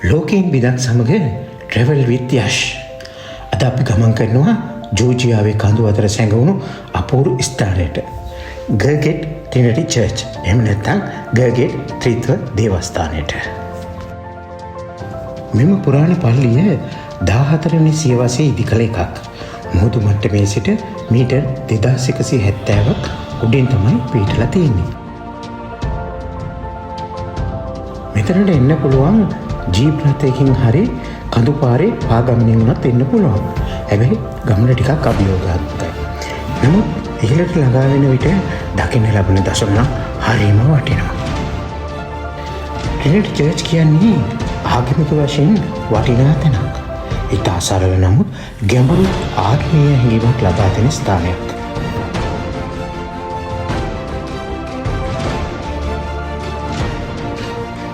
ලෝකයෙන් බිදක් සමග ට්‍රැවල් විත් යෂ්. අද අපි ගමන් කරනවා ජෝර්ජියාවේ කඳු අතර සැඟවුණු අපූරු ස්ථානයට. ගර්ගෙට් ට්‍රිනිටි චර්ච්. එහෙම නැත්නම් ගර්ගෙට් ත්‍රිත්ව දේවස්ථානයට. මෙම පුරාණ පල්ලිය 14 වෙනි සියවසේ ඉදි කළ එකක්. මුහුදු මට්ටමේ සිට මීටර් 2170ක් උඩින් තමයි පිහිටලා තියෙන්නේ. මෙතනට එන්න පුළුවන් ජීප් රථයකින් හරි කඳු පාරේ පාගමනින් වුණත් එන්න පුළුවන්. හැබැයි ගමන ටිකක් අභියෝගාත්මකයි. නමුත් ඉහළට ළඟා වෙන විට දකින්න ලැබෙන දසුන නම් හරිම වටිනවා. ට්‍රිනිටි චර්ච් කියන්නේ ආගමික වශයෙන් වටිනා තැනක්. ඉතා සරල නමුත් ගැඹුරු ආත්මීය හැඟීමක් ලබා දෙන ස්ථානයක්.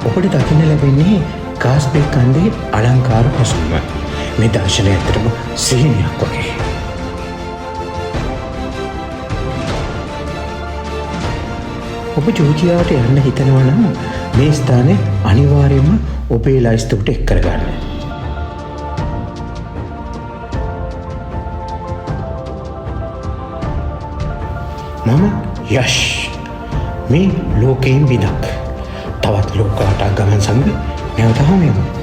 ඔබට දකින්න ලැබෙන්නේ කාස්පේ කන්දේ අලංකාර පසුබිම. මේ දර්ශනය ඇත්තටම සිහිනයක් වගේ. ඔබ ජෝර්ජියාවට යන්න හිතනවා නම් මේ ස්ථානය අනිවාර්යයෙන්ම ඔබේ ලයිස්තුවට එක් කරගන්න. මම යෂ්. මේ ලෝකයෙන් බිදක්. තවත් ලෝකාට ගමන් සමග නැවත හමුවෙමු.